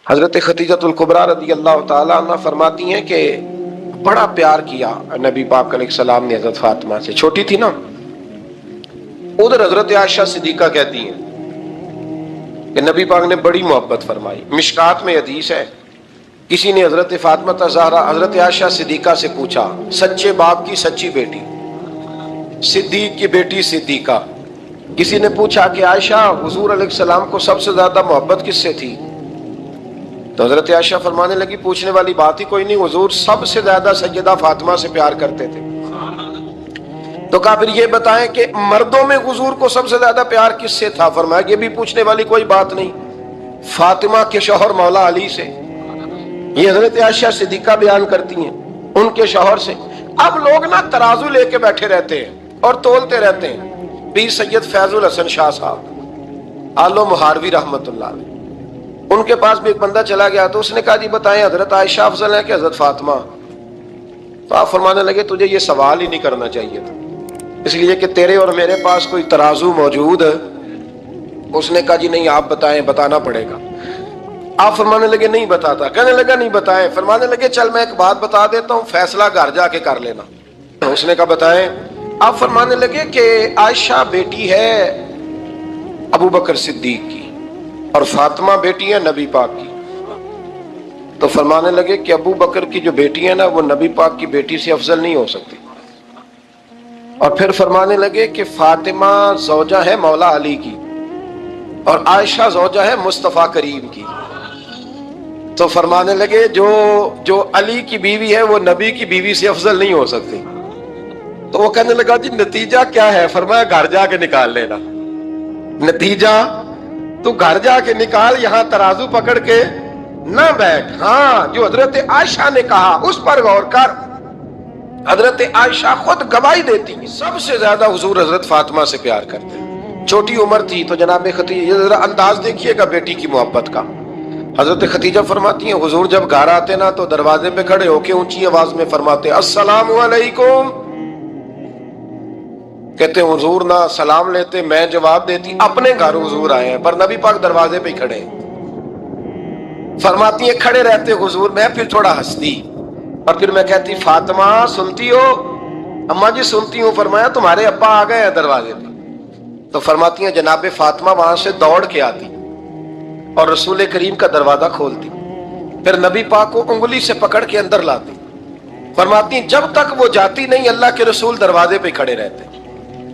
حضرت خدیجۃ الکبریٰ رضی اللہ تعالیٰ عنہ فرماتی ہیں کہ بڑا پیار کیا نبی پاک علیہ السلام نے حضرت فاطمہ سے، چھوٹی تھی نا۔ ادھر حضرت عائشہ صدیقہ کہتی ہیں کہ نبی پاک نے بڑی محبت فرمائی۔ مشکات میں حدیث ہے، کسی نے حضرت فاطمہ زہرا حضرت عائشہ صدیقہ سے پوچھا، سچے باپ کی سچی بیٹی، صدیق کی بیٹی صدیقہ، کسی نے پوچھا کہ عائشہ حضور علیہ السلام کو سب سے زیادہ محبت کس سے تھی؟ تو حضرت عائشہ فرمانے لگی پوچھنے والی بات ہی کوئی نہیں، حضور سب سے زیادہ سیدہ فاطمہ سے پیار کرتے تھے۔ تو کہا پھر یہ بتائیں کہ مردوں میں حضور کو سب سے زیادہ پیار کس سے تھا؟ فرمایا یہ بھی پوچھنے والی کوئی بات نہیں، فاطمہ کے شوہر مولا علی سے۔ یہ حضرت عائشہ صدیقہ بیان کرتی ہیں ان کے شوہر سے۔ اب لوگ نا ترازو لے کے بیٹھے رہتے ہیں اور تولتے رہتے ہیں۔ پیر سید فیض الحسن شاہ صاحب آلو مہاروی رحمت اللہ علیہ، ان کے پاس بھی ایک بندہ چلا گیا تو اس نے کہا جی بتائیں حضرت عائشہ افضل ہے کہ حضرت فاطمہ؟ تو آپ فرمانے لگے تجھے یہ سوال ہی نہیں کرنا چاہیے تھا، اس لیے کہ تیرے اور میرے پاس کوئی ترازو موجود ہے۔ اس نے کہا جی نہیں آپ بتائیں، بتانا پڑے گا۔ آپ فرمانے لگے نہیں بتاتا، کہنے لگا نہیں بتائیں، فرمانے لگے چل میں ایک بات بتا دیتا ہوں، فیصلہ گھر جا کے کر لینا۔ اس نے کہا بتائیں۔ آپ فرمانے لگے کہ عائشہ بیٹی ہے ابو بکر صدیق کی اور فاطمہ بیٹی ہے نبی پاک کی۔ تو فرمانے لگے کہ ابو بکر کی جو بیٹی ہے نا وہ نبی پاک کی بیٹی سے افضل نہیں ہو سکتی۔ اور پھر فرمانے لگے کہ فاطمہ زوجہ ہے مولا علی کی اور عائشہ زوجہ ہے مصطفیٰ کریم کی۔ تو فرمانے لگے جو علی کی بیوی ہے وہ نبی کی بیوی سے افضل نہیں ہو سکتی۔ تو وہ کہنے لگا جی نتیجہ کیا ہے؟ فرمایا گھر جا کے نکال لینا، نتیجہ تو گھر جا کے نکال، یہاں ترازو پکڑ کے نہ بیٹھ۔ ہاں جو حضرت عائشہ نے کہا اس پر غور کر۔ حضرت عائشہ خود گواہی دیتی سب سے زیادہ حضور حضرت فاطمہ سے پیار کرتے ہیں۔ چھوٹی عمر تھی تو جناب خدیجہ، ذرا انداز دیکھیے گا بیٹی کی محبت کا۔ حضرت خدیجہ فرماتی ہیں حضور جب گھر آتے نا تو دروازے پہ کھڑے ہو کے اونچی آواز میں فرماتے السلام علیکم۔ کہتے ہیں حضور نہ سلام لیتے، میں جواب دیتی، اپنے گھر حضور آئے ہیں پر نبی پاک دروازے پہ ہی کھڑے ہیں۔ فرماتی ہیں کھڑے رہتے حضور، میں پھر تھوڑا ہنستی اور پھر میں کہتی فاطمہ سنتی ہو؟ اماں جی سنتی ہوں۔ فرمایا تمہارے ابا آ گئے ہیں دروازے پہ۔ تو فرماتی ہیں جناب فاطمہ وہاں سے دوڑ کے آتی اور رسول کریم کا دروازہ کھولتی، پھر نبی پاک کو انگلی سے پکڑ کے اندر لاتی۔ فرماتی ہیں جب تک وہ جاتی نہیں اللہ کے رسول دروازے پہ کھڑے رہتے،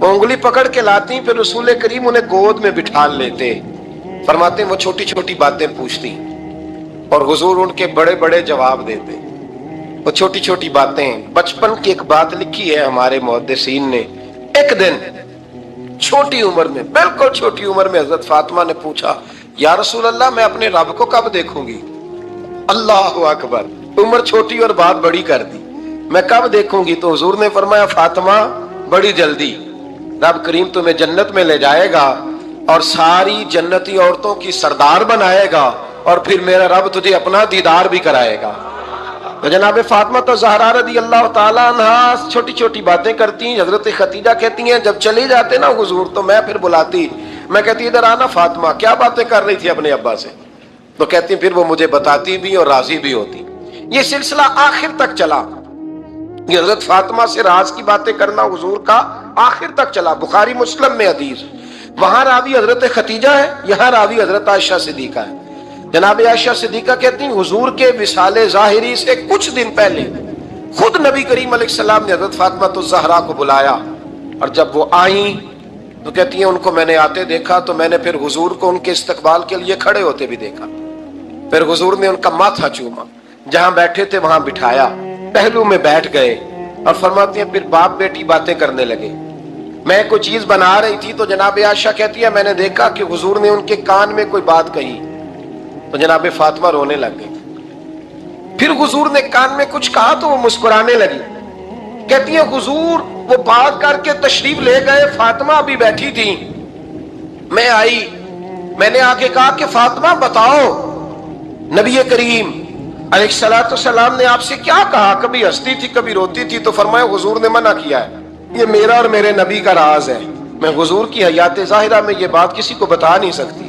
وہ انگلی پکڑ کے لاتی، پھر رسول کریم انہیں گود میں بٹھا لیتے۔ فرماتے ہیں وہ چھوٹی چھوٹی باتیں پوچھتی اور حضور ان کے بڑے بڑے جواب دیتے۔ وہ چھوٹی چھوٹی باتیں، بچپن کی ایک بات لکھی ہے ہمارے محدثین نے، ایک دن چھوٹی عمر میں، بالکل چھوٹی عمر میں حضرت فاطمہ نے پوچھا یا رسول اللہ میں اپنے رب کو کب دیکھوں گی؟ اللہ اکبر، عمر چھوٹی اور بات بڑی کر دی، میں کب دیکھوں گی؟ تو حضور نے فرمایا فاطمہ بڑی جلدی، رب کریم تمہیں جنت میں لے جائے گا اور ساری جنتی عورتوں کی سردار بنائے گا اور پھر میرا رب تجھے اپنا دیدار بھی کرائے گا۔ تو جناب فاطمہ زہرا رضی اللہ تعالیٰ عنہ چھوٹی چھوٹی باتیں کرتی ہیں۔ حضرت خدیجہ کہتی ہیں جب چلے جاتے نا حضور تو میں پھر بلاتی، میں کہتی ادھر آنا فاطمہ، کیا باتیں کر رہی تھی اپنے ابا سے؟ تو کہتی پھر وہ مجھے بتاتی بھی اور راضی بھی ہوتی۔ یہ سلسلہ آخر تک چلا، یہ حضرت فاطمہ سے راز کی باتیں کرنا حضور کا آخر تک چلا۔ بخاری مسلم میں حدیث، وہاں راوی حضرت خدیجہ ہے، یہاں راوی حضرت عائشہ صدیقہ ہے۔ جناب عائشہ صدیقہ کہتی ہیں حضور کے وصال ظاہری سے کچھ دن پہلے خود نبی کریم علیہ السلام نے حضرت فاطمہ الزہرا کو بلایا، اور جب وہ آئیں تو کہتی ہیں ان کو میں نے آتے دیکھا تو میں نے پھر حضور کو ان کے استقبال کے لیے کھڑے ہوتے بھی دیکھا، پھر حضور نے ان کا ماتھا چوما، جہاں بیٹھے تھے وہاں بٹھایا، پہلو میں بیٹھ گئے، اور فرماتی ہیں پھر باپ بیٹی باتیں کرنے لگے۔ میں کوئی چیز بنا رہی تھی تو جناب عائشہ کہتی ہے میں نے دیکھا کہ حضور نے ان کے کان میں کوئی بات کہی تو جناب فاطمہ رونے لگ گئی۔ پھر حضور نے کان میں کچھ کہا تو وہ مسکرانے لگی۔ کہتی ہے حضور وہ بات کر کے تشریف لے گئے، فاطمہ بھی بیٹھی تھی، میں آئی، میں نے آ کے کہا کہ فاطمہ بتاؤ نبی کریم علیہ الصلوۃ والسلام نے آپ سے کیا کہا؟ کبھی ہنستی تھی کبھی روتی تھی، تو فرمایا حضور نے منع کیا ہے، یہ میرا اور میرے نبی کا راز ہے، میں حضور کی حیات ظاہرہ میں یہ بات کسی کو بتا نہیں سکتی۔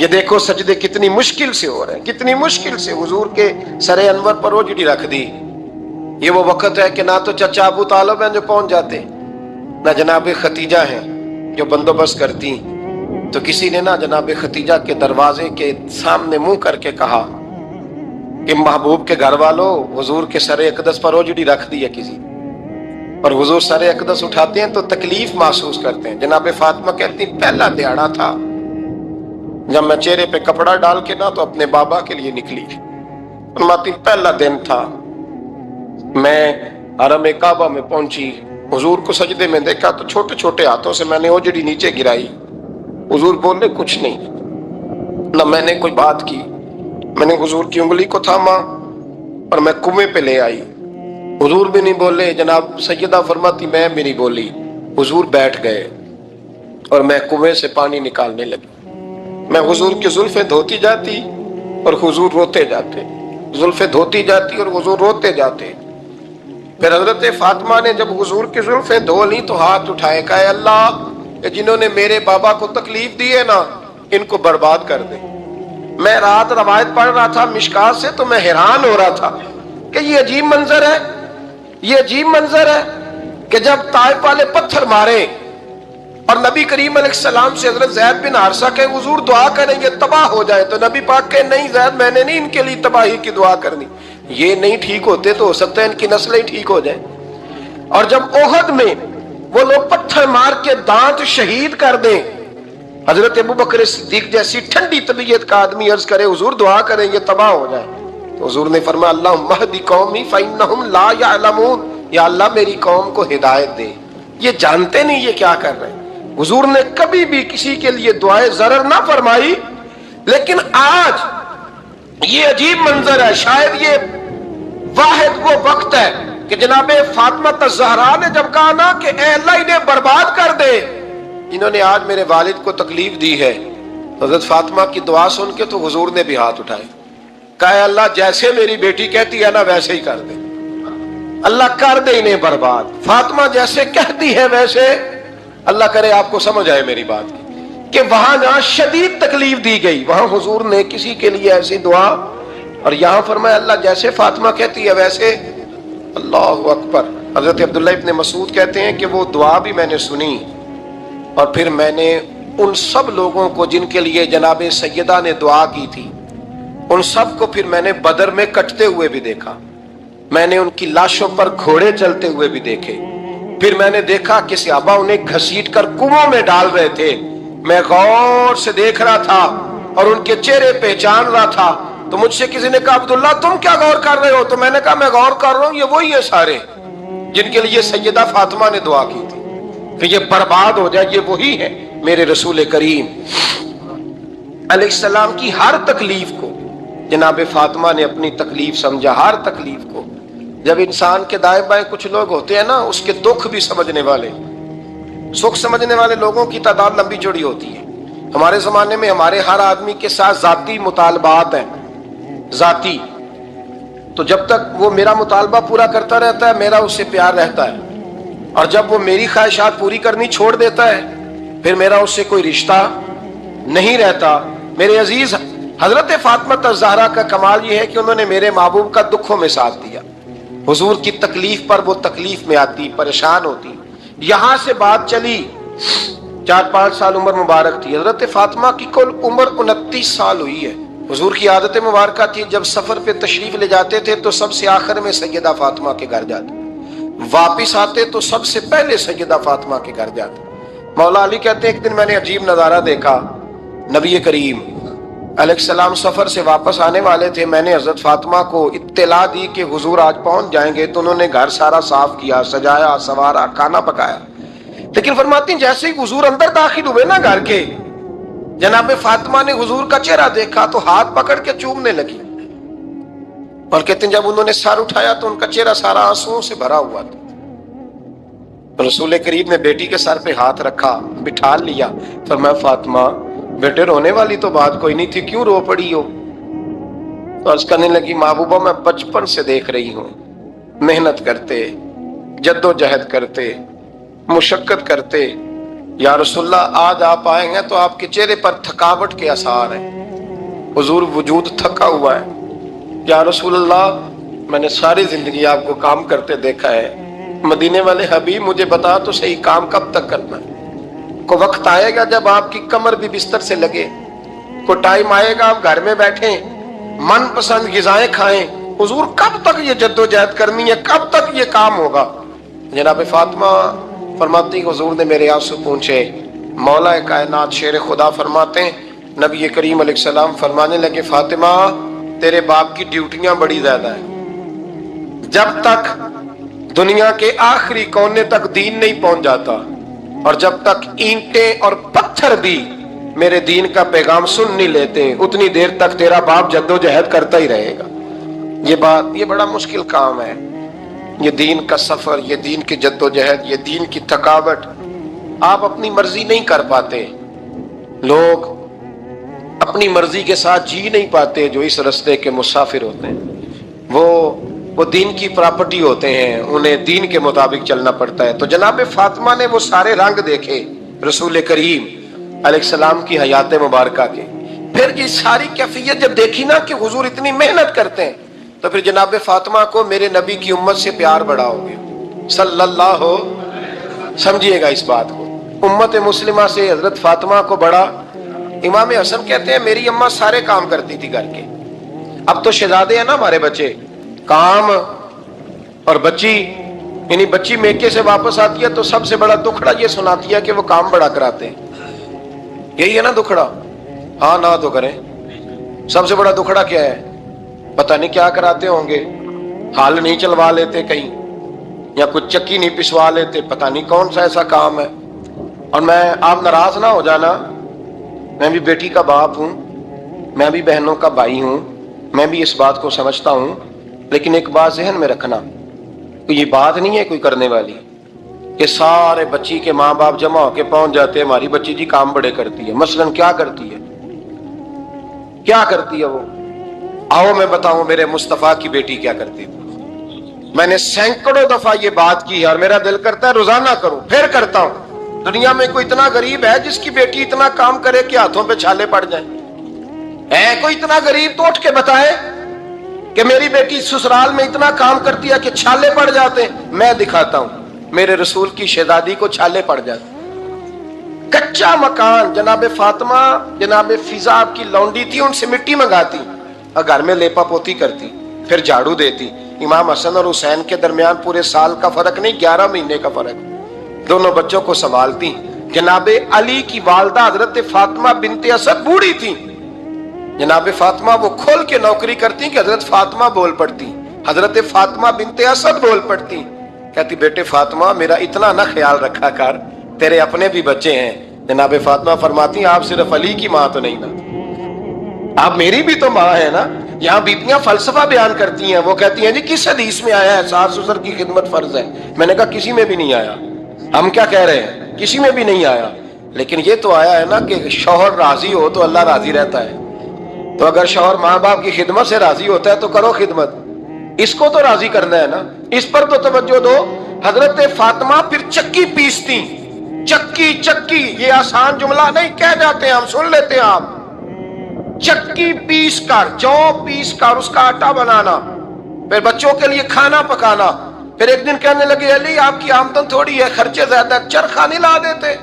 یہ دیکھو سجدے کتنی مشکل سے ہو رہے ہیں، کتنی مشکل سے حضور کے سر انور پر روجڑی رکھ دی۔ یہ وہ وقت ہے کہ نہ تو چچا ابو طالب ہیں جو پہنچ جاتے، نہ جناب ختیجہ ہیں جو بندوبست کرتی، تو کسی نے نہ جناب ختیجہ کے دروازے کے سامنے منہ کر کے کہا کہ محبوب کے گھر والوں، حضور کے سر اقدس پر روجڑی رکھ دی ہے کسی، اور حضور سر اقدس اٹھاتے ہیں تو تکلیف محسوس کرتے ہیں۔ جناب فاطمہ کہتی پہلا دیہڑا تھا جب میں چہرے پہ کپڑا ڈال کے نہ تو اپنے بابا کے لیے نکلی، فرماتی پہلا دن تھا، میں حرم کعبہ میں پہنچی، حضور کو سجدے میں دیکھا تو چھوٹے چھوٹے ہاتھوں سے میں نے اوجڑی نیچے گرائی، حضور بولے کچھ نہیں، نہ میں نے کوئی بات کی، میں نے حضور کی انگلی کو تھاما اور میں کنویں پہ لے آئی، حضور بھی نہیں بولے، جناب سیدہ فرماتی میں بھی نہیں بولی، حضور بیٹھ گئے اور میں کنویں سے پانی نکالنے لگی، میں حضور کی زلفیں دھوتی جاتی اور حضور روتے جاتے، زلفیں دھوتی جاتی اور حضور روتے جاتے۔ پھر حضرت فاطمہ نے جب حضور کی زلفیں دھو لی تو ہاتھ اٹھائے، کہا اے اللہ کہ جنہوں نے میرے بابا کو تکلیف دی ہے نا ان کو برباد کر دے۔ میں رات روایت پڑھ رہا تھا مشکات سے تو میں حیران ہو رہا تھا کہ یہ عجیب منظر ہے، یہ عجیب منظر ہے کہ جب طائف والے پتھر مارے اور نبی کریم علیہ السلام سے حضرت زید بن حارثہ کہ حضور دعا کریں گے تباہ ہو جائے، تو نبی پاک کہ نہیں زید میں نے نہیں ان کے لیے تباہی کی دعا کرنی، یہ نہیں ٹھیک ہوتے تو ہو سکتا ہے ان کی نسلیں ٹھیک ہو جائیں۔ اور جب احد میں وہ لوگ پتھر مار کے دانت شہید کر دیں، حضرت ابوبکر صدیق جیسی ٹھنڈی طبیعت کا آدمی عرض کرے حضور دعا کریں گے تباہ ہو جائے، تو حضور نے فرمایا اللہم اہد قومی فإنہم لا یعلمون، یا اللہ میری قوم کو ہدایت دے، یہ جانتے نہیں یہ کیا کر رہے ہیں۔ حضور نے کبھی بھی کسی کے لیے دعائے ضرر نہ فرمائی، لیکن آج یہ عجیب منظر ہے، شاید یہ واحد وہ وقت ہے کہ جناب فاطمہ الزہرا نے جب کہا نا کہ اے اللہ انہیں برباد کر دے، انہوں نے آج میرے والد کو تکلیف دی ہے، حضرت فاطمہ کی دعا سن کے تو حضور نے بھی ہاتھ اٹھائے، کہا اے اللہ جیسے میری بیٹی کہتی ہے نا ویسے ہی کر دے، اللہ کر دے انہیں برباد، فاطمہ جیسے کہتی ہے ویسے، اللہ کرے آپ کو سمجھ آئے میری بات کی کہ وہاں جہاں شدید تکلیف دی گئی وہاں حضور نے کسی کے لیے ایسی دعا، اور یہاں فرمایا اللہ جیسے فاطمہ کہتی ہے ویسے، اللہ اکبر۔ حضرت عبداللہ ابن مسعود کہتے ہیں کہ وہ دعا بھی میں نے سنی، اور پھر میں نے ان سب لوگوں کو جن کے لیے جناب سیدہ نے دعا کی تھی ان سب کو پھر میں نے بدر میں کٹتے ہوئے بھی دیکھا، میں نے ان کی لاشوں پر گھوڑے چلتے ہوئے بھی دیکھے، پھر میں نے دیکھا کہ صحابہ انہیں گھسیٹ کر کنووں میں ڈال رہے تھے، میں غور سے دیکھ رہا تھا اور ان کے چہرے پہچان رہا تھا، تو مجھ سے کسی نے کہا عبداللہ تم کیا غور کر رہے ہو؟ تو میں نے کہا میں غور کر رہا ہوں یہ وہی ہے سارے جن کے لیے سیدہ فاطمہ نے دعا کی تھی کہ یہ برباد ہو جائے، یہ وہی ہے میرے رسول کریم علیہ السلام کی ہر تکلیف کو جناب فاطمہ نے اپنی تکلیف سمجھا، ہر تکلیف کو۔ جب انسان کے دائیں بائیں کچھ لوگ ہوتے ہیں نا اس کے دکھ بھی سمجھنے والے، سکھ سمجھنے والے لوگوں کی تعداد لمبی چوڑی ہوتی ہے۔ ہمارے زمانے میں ہمارے ہر آدمی کے ساتھ ذاتی مطالبات ہیں، ذاتی، تو جب تک وہ میرا مطالبہ پورا کرتا رہتا ہے میرا اس سے پیار رہتا ہے، اور جب وہ میری خواہشات پوری کرنی چھوڑ دیتا ہے پھر میرا اس سے کوئی رشتہ نہیں رہتا۔ میرے عزیز حضرت فاطمہ الزہرا کا کمال یہ ہے کہ انہوں نے میرے محبوب کا دکھوں میں ساتھ دیا، حضور کی تکلیف پر وہ تکلیف میں آتی، پریشان ہوتی۔ یہاں سے بات چلی 4-5 سال عمر مبارک تھی، حضرت فاطمہ کی کل عمر 29 سال ہوئی ہے۔ حضور کی عادت مبارکہ تھی جب سفر پہ تشریف لے جاتے تھے تو سب سے آخر میں سیدہ فاطمہ کے گھر جاتے، واپس آتے تو سب سے پہلے سیدہ فاطمہ کے گھر جاتے۔ مولا علی کہتے ہیں ایک دن میں نے عجیب نظارہ دیکھا، نبی کریم علیہ السلام سفر سے واپس آنے والے تھے، میں نے حضرت فاطمہ کو اطلاع دی کہ حضور آج پہنچ جائیں گے، تو انہوں نے گھر سارا صاف کیا، سجایا، سوارا، کھانا پکایا، لیکن فرماتی ہیں جیسے ہی حضور اندر داخل ہوئے نا گھر کے، جناب فاطمہ نے حضور کا چہرہ دیکھا تو ہاتھ پکڑ کے چومنے لگی، اور کہتے ہیں جب انہوں نے سر اٹھایا تو ان کا چہرہ سارا آنسوؤں سے بھرا ہوا تھا۔ رسول کریم نے بیٹی کے سر پہ ہاتھ رکھا، بٹھا لیا، فرمایا فاطمہ بیٹے رونے والی تو بات کوئی نہیں تھی، کیوں رو پڑی ہو؟ تو عرض کرنے لگی محبوبہ میں بچپن سے دیکھ رہی ہوں محنت کرتے، جد و جہد کرتے، مشقت کرتے، یا رسول اللہ آج آپ آئے ہیں تو آپ کے چہرے پر تھکاوٹ کے آثار ہیں، حضور وجود تھکا ہوا ہے۔ یا رسول اللہ میں نے ساری زندگی آپ کو کام کرتے دیکھا ہے، مدینے والے حبیب مجھے بتا تو صحیح کام کب تک کرنا ہے؟ کو وقت آئے گا جب آپ کی کمر بھی بستر سے لگے، کو ٹائم آئے گا آپ گھر میں بیٹھیں من پسند غذائیں کھائیں، حضور کب تک یہ جدوجہد کرنی ہے، کب تک یہ کام ہوگا؟ جناب فاطمہ فرماتی حضور نے میرے آنسو پوچھے، مولا کائنات شیر خدا فرماتے ہیں نبی کریم علیہ السلام فرمانے لگے فاطمہ تیرے باپ کی ڈیوٹیاں بڑی زیادہ ہیں، جب تک دنیا کے آخری کونے تک دین نہیں پہنچ جاتا اور جب تک اینٹیں اور پتھر بھی میرے دین کا پیغام سن نہیں لیتے اتنی دیر تک تیرا باپ جدوجہد کرتا ہی رہے گا۔ یہ بڑا مشکل کام ہے، یہ دین کا سفر، یہ دین کی جدوجہد، یہ دین کی تھکاوٹ آپ اپنی مرضی نہیں کر پاتے۔ لوگ اپنی مرضی کے ساتھ جی نہیں پاتے جو اس رستے کے مسافر ہوتے ہیں، وہ دین کی پراپرٹی ہوتے ہیں، انہیں دین کے مطابق چلنا پڑتا ہے۔ تو جناب فاطمہ نے وہ سارے رنگ دیکھے رسول کریم علیہ السلام کی حیات مبارکہ کے، پھر یہ ساری کیفیت جب دیکھی نا کہ حضور اتنی محنت کرتے ہیں تو پھر جناب فاطمہ کو میرے نبی کی امت سے پیار بڑا ہو گیا صلی اللہ ہو۔ سمجھیے گا اس بات کو، امت مسلمہ سے حضرت فاطمہ کو بڑا۔ امام حسن کہتے ہیں میری اماں سارے کام کرتی تھی گھر کے، اب تو شہزادے ہیں نا ہمارے بچے، کام اور بچی، یعنی بچی میکے سے واپس آتی ہے تو سب سے بڑا دکھڑا یہ سناتی ہے کہ وہ کام بڑا کراتے ہیں، یہی ہے نا دکھڑا؟ ہاں نہ تو کریں، سب سے بڑا دکھڑا کیا ہے؟ پتہ نہیں کیا کراتے ہوں گے، ہال نہیں چلوا لیتے کہیں یا کچھ چکی نہیں پسوا لیتے، پتہ نہیں کون سا ایسا کام ہے۔ اور آپ ناراض نہ ہو جانا، میں بھی بیٹی کا باپ ہوں، میں بھی بہنوں کا بھائی ہوں، میں بھی اس بات کو سمجھتا ہوں، لیکن ایک بات ذہن میں رکھنا، یہ بات نہیں ہے کوئی کرنے والی کہ سارے بچی کے ماں باپ جمع ہو کے پہنچ جاتے ہیں ہماری بچی جی کام بڑے کرتی ہے۔ مثلاً کیا کرتی ہے؟ کیا کرتی ہے وہ؟ آؤ میں بتاؤں میرے مصطفیٰ کی بیٹی کیا کرتی تھی۔ میں نے سینکڑوں دفعہ یہ بات کی اور میرا دل کرتا ہے روزانہ کروں، پھر کرتا ہوں۔ دنیا میں کوئی اتنا غریب ہے جس کی بیٹی اتنا کام کرے کہ ہاتھوں پہ چھالے پڑ جائیں؟ ہے کوئی اتنا غریب تو اٹھ کے بتائے کہ میری بیٹی سسرال میں اتنا کام کرتی ہے کہ چھالے پڑ جاتے ہیں؟ میں دکھاتا ہوں، میرے رسول کی شہزادی کو چھالے پڑ جاتے۔ کچا مکان، جناب فاطمہ جناب فضا آپ کی لونڈی تھی، ان سے مٹی منگاتی اور گھر میں لیپا پوتی کرتی، پھر جھاڑو دیتی۔ امام حسن اور حسین کے درمیان پورے سال کا فرق نہیں، 11 مہینے کا فرق، دونوں بچوں کو سنبھالتی۔ جناب علی کی والدہ حضرت فاطمہ بنت اسد بوڑھی تھی، جناب فاطمہ وہ کھول کے نوکری کرتی کہ حضرت فاطمہ بول پڑتی، حضرت فاطمہ بنت اسد بول پڑتی، کہتی بیٹے فاطمہ میرا اتنا نہ خیال رکھا کر، تیرے اپنے بھی بچے ہیں۔ جناب فاطمہ فرماتی آپ صرف علی کی ماں تو نہیں نا، آپ میری بھی تو ماں ہے نا۔ یہاں بیبیاں فلسفہ بیان کرتی ہیں، وہ کہتی ہیں جی کس حدیث میں آیا ہے ساس سسر کی خدمت فرض ہے؟ میں نے کہا کسی میں بھی نہیں آیا۔ ہم کیا کہہ رہے ہیں؟ کسی میں بھی نہیں آیا، لیکن یہ تو آیا ہے نا کہ شوہر راضی ہو تو اللہ راضی رہتا ہے۔ تو اگر شوہر ماں باپ کی خدمت سے راضی ہوتا ہے تو کرو خدمت، اس کو تو راضی کرنا ہے نا، اس پر تو توجہ دو۔ حضرت فاطمہ پھر چکی پیستی، چکی یہ آسان جملہ نہیں، کہہ جاتے ہیں ہم، سن لیتے ہیں آپ، چکی پیس کر، جو پیس کر اس کا آٹا بنانا، پھر بچوں کے لیے کھانا پکانا۔ پھر ایک دن کہنے لگے علی آپ کی آمدن تھوڑی ہے، خرچے زیادہ، چرخہ نہیں لا دیتے؟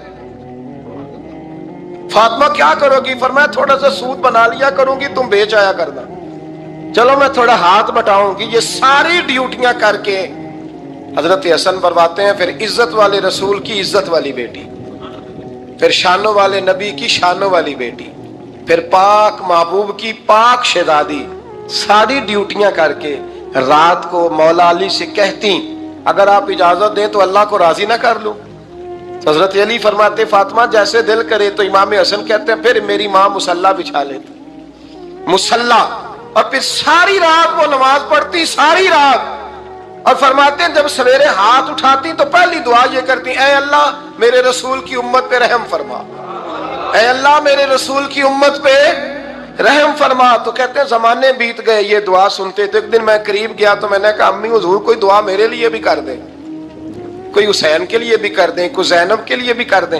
فاطمہ کیا کرو گی؟ فرمایا تھوڑا سا سود بنا لیا کروں گی، تم بیچ آیا کرنا، چلو میں تھوڑا ہاتھ بٹاؤں گی۔ یہ ساری ڈیوٹیاں کر کے حضرت حسن فرماتے ہیں پھر عزت والے رسول کی عزت والی بیٹی، پھر شانوں والے نبی کی شانوں والی بیٹی، پھر پاک محبوب کی پاک شہزادی، ساری ڈیوٹیاں کر کے رات کو مولا علی سے کہتی اگر آپ اجازت دیں تو اللہ کو راضی نہ کر لوں؟ حضرت علی فرماتے فاطمہ جیسے دل کرے۔ تو امام حسن کہتے ہیں پھر میری ماں مصلی بچھا لیتی، مصلی، اور پھر ساری رات وہ نماز پڑھتی، ساری رات، اور فرماتے ہیں جب سویرے ہاتھ اٹھاتی تو پہلی دعا یہ کرتی اے اللہ میرے رسول کی امت پہ رحم فرما، اے اللہ میرے رسول کی امت پہ رحم فرما۔ تو کہتے ہیں زمانے بیت گئے یہ دعا سنتے تھے۔ ایک دن میں قریب گیا تو میں نے کہا امی حضور کوئی دعا میرے لیے بھی کر دیں، کوئی حسین کے لیے بھی کر دیں، کوئی زینب کے لیے بھی کر دیں۔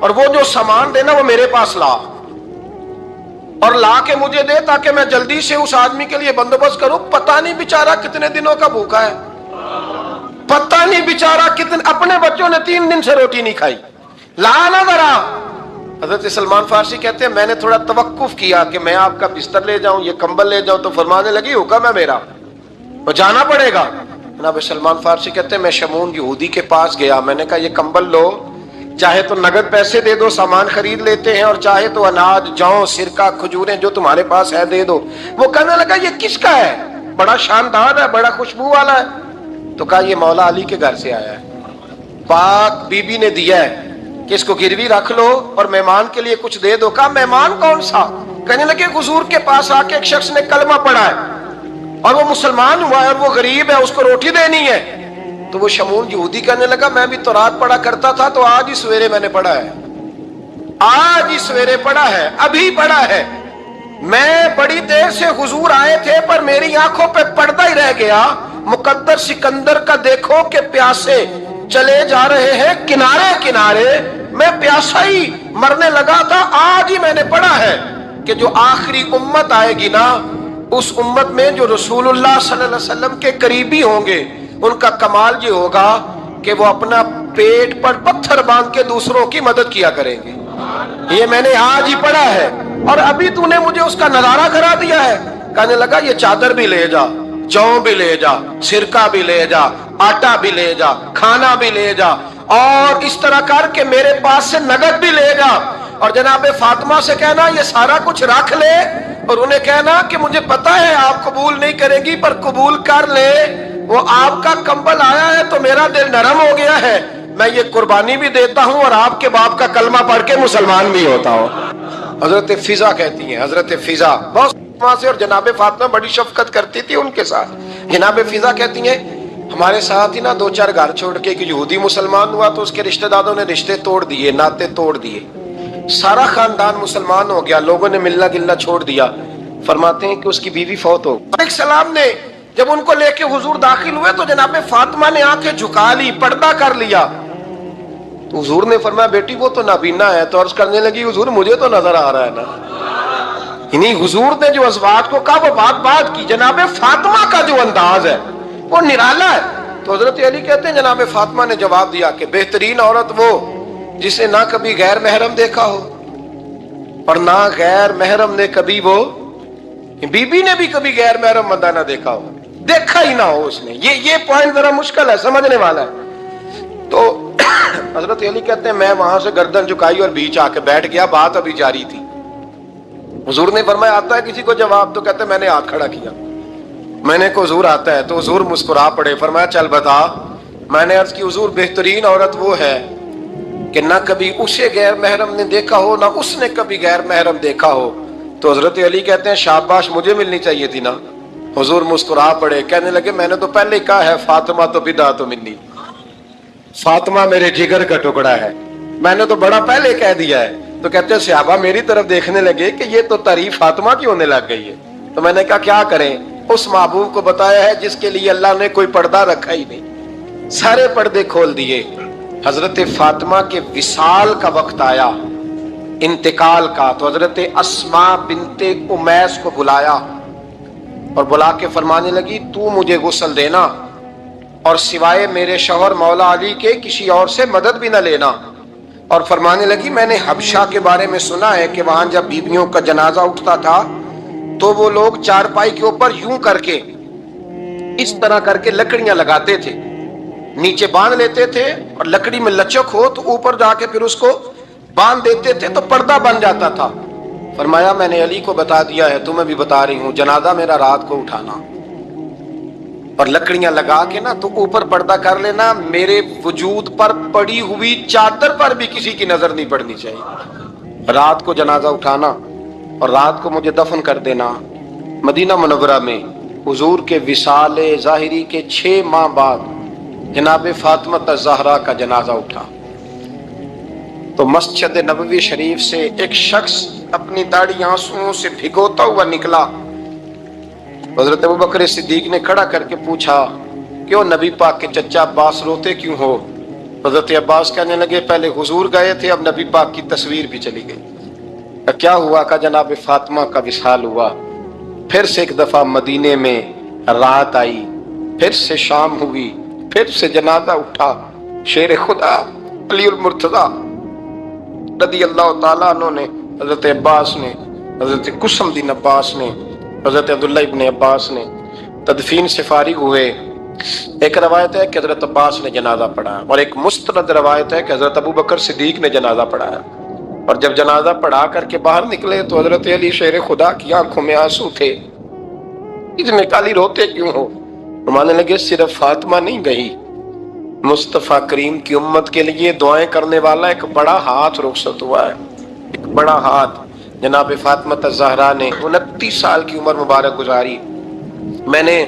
اور وہ جو سامان دینا وہ میرے پاس لا، اور لا کے مجھے دے تاکہ میں جلدی سے اس آدمی کے لیے بندوبست کروں۔ پتہ نہیں بیچارہ کتنے دنوں کا بھوکا ہے، پتہ نہیں بیچارہ کتنے، اپنے بچوں نے 3 دن سے روٹی نہیں کھائی، لا نہ ذرا۔ حضرت سلمان فارسی کہتے ہیں میں نے تھوڑا توقف کیا کہ میں آپ کا بستر لے جاؤں، یہ کمبل لے جاؤں، تو فرمانے لگی حکم ہے میرا، وہ جانا پڑے گا۔ جناب سلمان فارسی کہتے ہیں میں شمون یہودی کے پاس گیا، میں نے کہا یہ کمبل لو، چاہے تو نگد پیسے دے دو، سامان خرید لیتے ہیں، اور چاہے تو اناج، جوں، سرکہ، کھجوریں جو تمہارے پاس ہے دے دو۔ وہ کہنے لگا یہ کس کا ہے؟ بڑا شاندار ہے، بڑا خوشبو والا ہے۔ تو کہا یہ مولا علی کے گھر سے آیا ہے، پاک بی بی نے دیا ہے کہ اس کو گروی رکھ لو اور مہمان کے لیے کچھ دے دو۔ کہا مہمان کون سا؟ کہنے لگے حضور کے پاس آ کے ایک شخص نے کلمہ پڑھا ہے اور وہ مسلمان ہوا ہے اور وہ غریب ہے، اس کو روٹی دینی ہے۔ تو وہ شمون یہودی کہنے لگا میں بھی تورات پڑھا کرتا تھا، تو آج ہی سویرے میں نے پڑھا ہے، آج ہی سویرے پڑھا ہے، ابھی پڑھا ہے۔ میں بڑی دیر سے حضور آئے تھے پر میری آنکھوں پہ پردہ ہی رہ گیا، مقدر سکندر کا دیکھو کہ پیاسے چلے جا رہے ہیں کنارے کنارے، میں پیاسا ہی مرنے لگا تھا، آج ہی میں نے پڑھا ہے کہ جو آخری امت آئے گی نا، اس امت میں جو رسول اللہ صلی اللہ علیہ وسلم کے قریبی ہوں گے، ان کا کمال یہ ہوگا کہ وہ اپنا پیٹ پر پتھر باندھ کے دوسروں کی مدد کیا کریں گے۔ یہ میں نے آج ہی پڑھا ہے اور ابھی تو نے مجھے اس کا نظارہ کرا دیا ہے۔ کہنے لگا یہ چادر بھی لے جا، جوں بھی لے جا، سرکہ بھی لے جا، آٹا بھی لے جا، کھانا بھی لے جا، اور اس طرح کر کے میرے پاس سے نگد بھی لے جا، اور جناب فاطمہ سے کہنا یہ سارا کچھ رکھ لے، اور انہیں کہنا کہ مجھے پتا ہے آپ قبول نہیں کریں گی پر قبول کر لے، وہ آپ کا کمبل آیا ہے تو میرا دل نرم ہو گیا ہے، میں یہ قربانی بھی دیتا ہوں اور آپ کے باپ کا کلمہ پڑھ کے مسلمان بھی ہوتا ہوں۔ حضرت فضا کہتی ہیں، حضرت فضا بہت سے، اور جناب فاطمہ بڑی شفقت کرتی تھی ان کے ساتھ۔ جناب فضا کہتی ہیں ہمارے ساتھ ہی نا 2-4 گھر چھوڑ کے ایک یہودی مسلمان ہوا تو اس کے رشتہ داروں نے رشتے توڑ دیے، ناطے توڑ دیے، سارا خاندان مسلمان ہو گیا، لوگوں نے ملنا گلنا چھوڑ دیا۔ فرماتے ہیں کہ اس کی بیوی فوت ہو گئی۔ السلام نے جب ان کو لے کے حضور داخل ہوئے تو جناب فاطمہ نے آنکھیں جھکا لی، پردہ کر لیا، تو حضور نے فرمایا بیٹی وہ تو نابینا ہے، تو عرض کرنے لگی حضور مجھے تو نظر آ رہا ہے نا۔ یعنی حضور نے جو ازواج کو کہا وہ بات کی، جناب فاطمہ کا جو انداز ہے وہ نرالا ہے۔ تو حضرت علی کہتے ہیں جناب فاطمہ نے جواب دیا کہ بہترین عورت وہ جسے نہ کبھی غیر محرم دیکھا ہو اور نہ غیر محرم نے کبھی، وہ بی بی نے بھی کبھی غیر محرم بندہ نہ دیکھا ہو، دیکھا ہی نہ ہو اس نے۔ یہ پوائنٹ ذرا مشکل ہے، سمجھنے والا ہے۔ تو حضرت علی کہتے ہیں میں وہاں سے گردن جھکائی اور بیچ آ کے بیٹھ گیا، بات ابھی جاری تھی۔ حضور نے فرمایا آتا ہے کسی کو جواب؟ تو کہتے ہیں میں نے ہاتھ کھڑا کیا، میں نے کو حضور آتا ہے، تو حضور مسکرا پڑے، فرمایا چل بتا۔ میں نے عرض کی حضور بہترین عورت وہ ہے کہ نہ کبھی اسے غیر محرم نے دیکھا ہو نہ اس نے کبھی غیر محرم دیکھا ہو۔ تو حضرت علی کہتے ہیں شاباش مجھے ملنی چاہیے تھی نا۔ حضور مسکرا پڑے، کہنے لگے میں نے تو پہلے ہی کہا ہے فاطمہ تو بدعت منی، فاطمہ میرے جگر کا ٹکڑا ہے، میں نے تو بڑا پہلے کہہ دیا ہے۔ تو کہتے ہیں صحابہ میری طرف دیکھنے لگے کہ یہ تو تعریف فاطمہ کی ہونے لگ گئی ہے۔ تو میں نے کہا کیا کریں، اس محبوب کو بتایا ہے جس کے لیے اللہ نے کوئی پردہ رکھا ہی نہیں، سارے پردے کھول دیے۔ حضرت فاطمہ کے وصال کا وقت آیا، انتقال کا، تو حضرت اسماء بنت امیس کو بلایا اور بلا کے فرمانے لگی تو مجھے غسل دینا اور سوائے میرے شوہر مولا علی کے کسی اور سے مدد بھی نہ لینا۔ اور فرمانے لگی میں نے حبشہ کے بارے میں سنا ہے کہ وہاں جب بیویوں کا جنازہ اٹھتا تھا تو وہ لوگ چارپائی کے اوپر یوں کر کے اس طرح کر کے لکڑیاں لگاتے تھے، نیچے باندھ لیتے تھے اور لکڑی میں لچک ہو تو اوپر جا کے پھر اس کو باندھ دیتے تھے تو پردہ بن جاتا تھا۔ فرمایا میں نے علی کو بتا دیا ہے، تمہیں بھی بتا رہی ہوں، جنازہ میرا رات کو اٹھانا اور لکڑیاں لگا کے نا تو اوپر پردہ کر لینا، میرے وجود پر پڑی ہوئی چادر پر بھی کسی کی نظر نہیں پڑنی چاہیے۔ رات کو جنازہ اٹھانا اور رات کو مجھے دفن کر دینا۔ مدینہ منورہ میں حضور کے وصال ظاہری کے 6 ماہ بعد جناب فاطمہ الزہرا کا جنازہ اٹھا تو مسجد نبوی شریف سے ایک شخص اپنی داڑھی آنسوؤں سے بھگوتا ہوا نکلا۔ حضرت ابوبکر صدیق نے کھڑا کر کے پوچھا کیوں نبی پاک کے چچا عباس روتے کیوں ہو؟ حضرت عباس کہنے لگے پہلے حضور گئے تھے، اب نبی پاک کی تصویر بھی چلی گئی۔ کیا ہوا؟ کہ جناب فاطمہ کا وصال ہوا، پھر سے ایک دفعہ مدینے میں رات آئی، پھر سے شام ہوئی، پھر سے جنازہ اٹھا۔ شیر خدا علی المرتضیٰ رضی اللہ تعالیٰ عنہ نے، حضرت عباس نے، حضرت قسم دین عباس نے، حضرت عبداللہ ابن عباس نے تدفین سے فارغ ہوئے۔ ایک روایت ہے کہ حضرت عباس نے جنازہ پڑھا، اور ایک مستند روایت ہے کہ حضرت ابو بکر صدیق نے جنازہ پڑھایا۔ اور جب جنازہ پڑھا کر کے باہر نکلے تو حضرت علی شیر خدا کی آنکھوں میں آنسو تھے۔ اتنے کالی روتے کیوں ہو؟ فرمانے لگے صرف فاطمہ نہیں گئی، مصطفیٰ کریم کی امت کے لیے دعائیں کرنے والا ایک بڑا ہاتھ رخصت ہوا ہے، ایک بڑا ہاتھ۔ جناب فاطمہ الزہرا نے 29 سال کی عمر مبارک گزاری۔ میں نے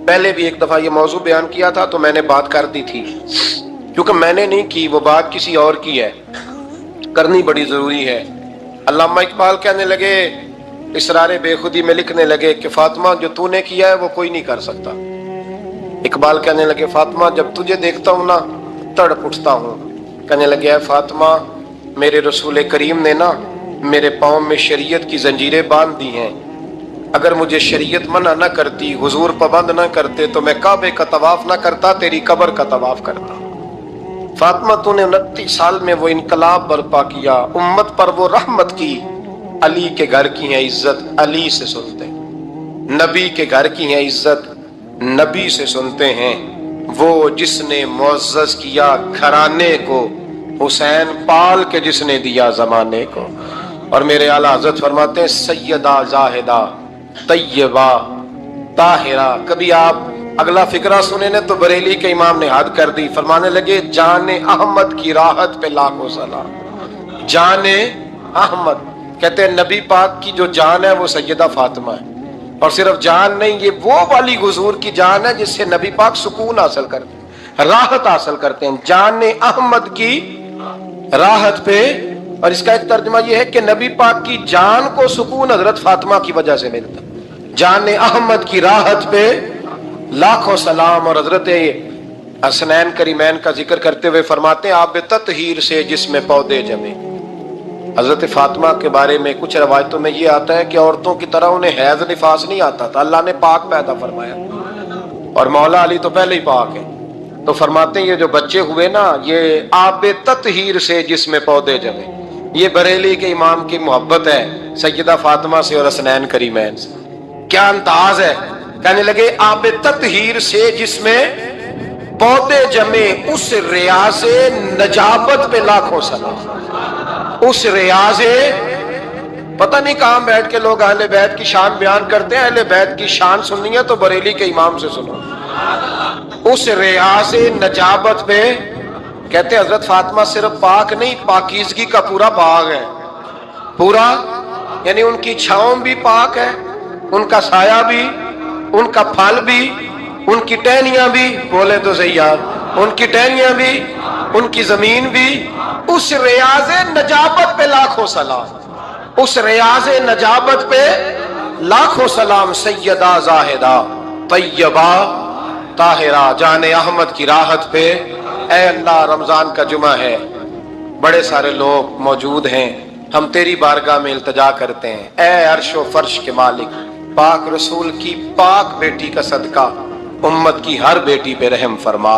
پہلے بھی ایک دفعہ یہ موضوع بیان کیا تھا تو میں نے بات کر دی تھی، کیونکہ میں نے نہیں کی، وہ بات کسی اور کی ہے، کرنی بڑی ضروری ہے۔ علامہ اقبال کہنے لگے، اسرار بے خودی میں لکھنے لگے کہ فاطمہ جو تو نے کیا ہے وہ کوئی نہیں کر سکتا۔ اقبال کہنے لگے فاطمہ جب تجھے دیکھتا ہوں نا تڑپ اٹھتا ہوں۔ کہنے لگے اے فاطمہ میرے رسول کریم نے نا میرے پاؤں میں شریعت کی زنجیریں باندھ دی ہیں، اگر مجھے شریعت منع نہ کرتی، حضور پابند نہ کرتے تو میں کعبے کا طواف نہ کرتا، تیری قبر کا طواف کرتا۔ فاطمہ تو نے 29 سال میں وہ انقلاب برپا کیا، امت پر وہ رحمت کی۔ علی کے گھر کی ہیں عزت، علی سے سنتے ہیں، نبی کے گھر کی ہیں عزت، نبی سے سنتے ہیں۔ وہ جس نے معزز کیا گھرانے کو، حسین پال کے جس نے دیا زمانے کو۔ اور میرے اعلیٰ حضرت فرماتے ہیں سیدہ زاہدہ طیبہ طاہرہ۔ کبھی آپ اگلا فقرہ سنے نے تو بریلی کے امام نے حد کر دی، فرمانے لگے جان احمد کی راحت پہ لاکھوں سلام۔ جان احمد کہتے ہیں نبی پاک کی جو جان ہے وہ سیدہ فاطمہ ہے، اور صرف جان نہیں، یہ وہ والی حضور کی جان ہے جس سے نبی پاک سکون حاصل کرتے ہیں، راحت حاصل کرتے ہیں۔ جان احمد کی راحت پہ، اور اس کا ایک ترجمہ یہ ہے کہ نبی پاک کی جان کو سکون حضرت فاطمہ کی وجہ سے ملتا۔ جان احمد کی راحت پہ لاکھوں سلام۔ اور حضرت حسنین کریمین کا ذکر کرتے ہوئے فرماتے ہیں آب تطہیر سے جس میں پودے جمے۔ حضرت فاطمہ کے بارے میں کچھ روایتوں میں یہ آتا ہے کہ عورتوں کی طرح انہیں حیض نفاس نہیں آتا تھا، اللہ نے پاک پیدا فرمایا، اور مولا علی تو پہلے ہی پاک ہے۔ تو فرماتے ہیں یہ جو بچے ہوئے نا یہ آب تطہیر سے جس میں پودے جمے۔ یہ بریلی کے امام کی محبت ہے سیدہ فاطمہ سے اور حسنین کریمین سے۔ کیا انداز ہے! کہنے لگے آب تطہیر سے جس میں پودے جمے، اس ریاض نجابت پہ لاکھوں سلام۔ اس ریاض، پتہ نہیں کہاں بیٹھ کے لوگ اہل بیت کی شان بیان کرتے ہیں، اہل بیت کی شان سننی ہے تو بریلی کے امام سے سنو۔ اس ریاض نجابت پہ کہتے ہیں حضرت فاطمہ صرف پاک نہیں، پاکیزگی کا پورا باغ ہے، پورا، یعنی ان کی چھاؤں بھی پاک ہے، ان کا سایہ بھی، ان کا پھل بھی، ان کی ٹہنیاں بھی، بولے تو صحیح یار، ان کی ٹہنیاں بھی، ان کی زمین بھی۔ اس ریاض نجابت پہ لاکھوں سلام، اس ریاض نجابت پہ لاکھوں سلام۔ سیدہ زاہدہ طیبہ طاہرہ، جان احمد کی راحت پہ۔ اے اللہ رمضان کا جمعہ ہے، بڑے سارے لوگ موجود ہیں، ہم تیری بارگاہ میں التجا کرتے ہیں، اے عرش و فرش کے مالک، پاک رسول کی پاک بیٹی کا صدقہ امت کی ہر بیٹی پہ رحم فرما۔